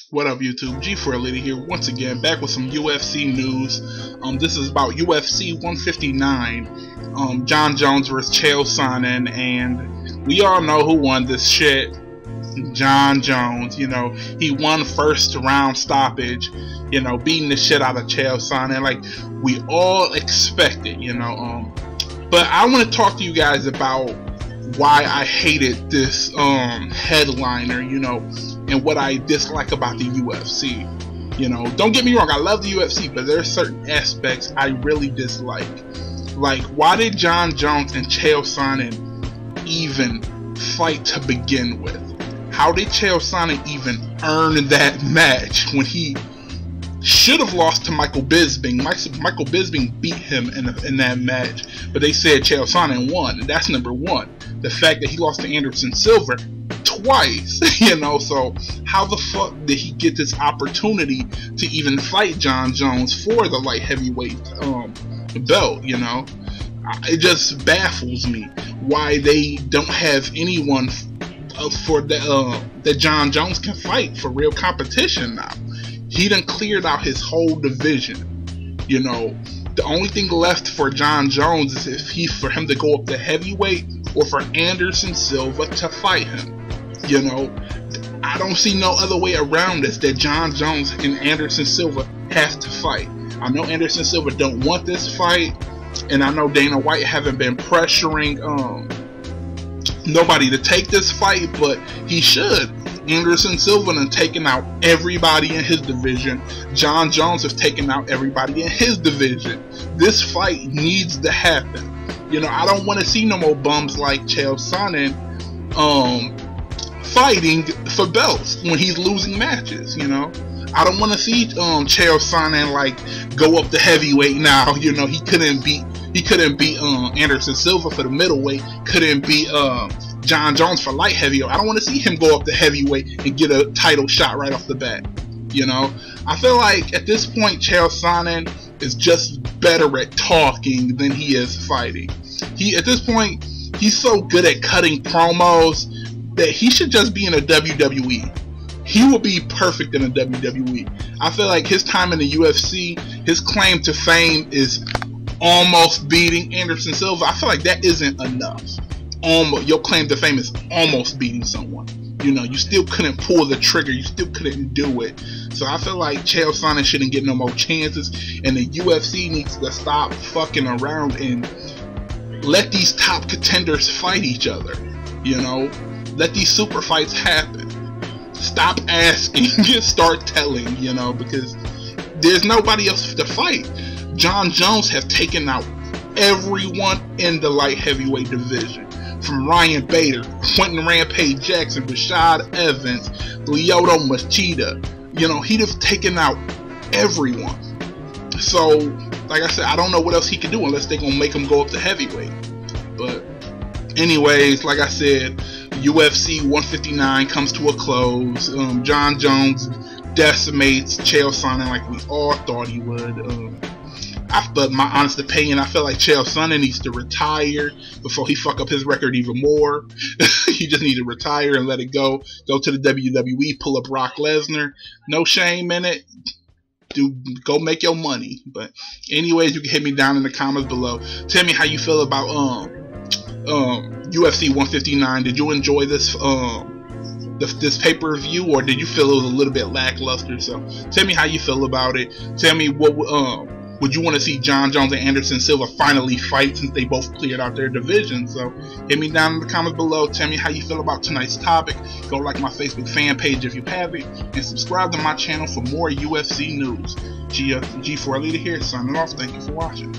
What up, YouTube? G4Elite here once again, back with some UFC news. This is about UFC 159. Jon Jones versus Chael Sonnen, and we all know who won this shit. Jon Jones. You know, he won first round stoppage. You know, beating the shit out of Chael Sonnen, like we all expected. You know, but I want to talk to you guys about why I hated this headliner, you know, and what I dislike about the UFC. You know, don't get me wrong, I love the UFC, but there are certain aspects I really dislike. Like, why did Jon Jones and Chael Sonnen even fight to begin with? How did Chael Sonnen even earn that match when he should have lost to Michael Bisping? Michael Bisping beat him in that match, but they said Chael Sonnen won, and that's number one. The fact that he lost to Anderson Silva twice, you know, so how the fuck did he get this opportunity to even fight Jon Jones for the light heavyweight belt, you know? It just baffles me why they don't have anyone for that Jon Jones can fight for real competition now. He done cleared out his whole division, you know. The only thing left for Jon Jones is for him to go up to heavyweight, or for Anderson Silva to fight him. You know, I don't see no other way around this, that Jon Jones and Anderson Silva have to fight. I know Anderson Silva don't want this fight, and I know Dana White haven't been pressuring nobody to take this fight, but he should. Anderson Silva has taken out everybody in his division. Jon Jones has taken out everybody in his division. This fight needs to happen. You know, I don't want to see no more bums like Chael Sonnen fighting for belts when he's losing matches, you know. I don't want to see Chael Sonnen like go up to heavyweight now. You know, he couldn't beat Anderson Silva for the middleweight, couldn't beat Jon Jones for light heavyweight. I don't want to see him go up to heavyweight and get a title shot right off the bat. You know, I feel like at this point Chael Sonnen is just better at talking than he is fighting. At this point, he's so good at cutting promos that he should just be in a WWE. He would be perfect in a WWE. I feel like his time in the UFC, his claim to fame is almost beating Anderson Silva. I feel like that isn't enough. Your claim to fame is almost beating someone. You know, you still couldn't pull the trigger. You still couldn't do it. So I feel like Chael Sonnen shouldn't get no more chances, and the UFC needs to stop fucking around and let these top contenders fight each other. You know, let these super fights happen. Stop asking, just start telling. You know, because there's nobody else to fight. Jon Jones have taken out everyone in the light heavyweight division. From Ryan Bader, Quentin Rampage Jackson, Rashad Evans, Lyoto Machida. You know, he'd have taken out everyone. So, like I said, I don't know what else he can do unless they're going to make him go up to heavyweight. But, anyways, like I said, UFC 159 comes to a close. Jon Jones decimates Chael Sonnen like we all thought he would. But my honest opinion, I feel like Chael Sonnen needs to retire before he fuck up his record even more. He just needs to retire and let it go. Go to the WWE, pull up Brock Lesnar. No shame in it. Go make your money. But anyways, you can hit me down in the comments below. Tell me how you feel about UFC 159. Did you enjoy this this pay-per-view, or did you feel it was a little bit lackluster? So tell me how you feel about it. Tell me what would you want to see Jon Jones and Anderson Silva finally fight, since they both cleared out their division? So hit me down in the comments below. Tell me how you feel about tonight's topic. Go like my Facebook fan page if you haven't, and subscribe to my channel for more UFC news. G4Elite here, signing off. Thank you for watching.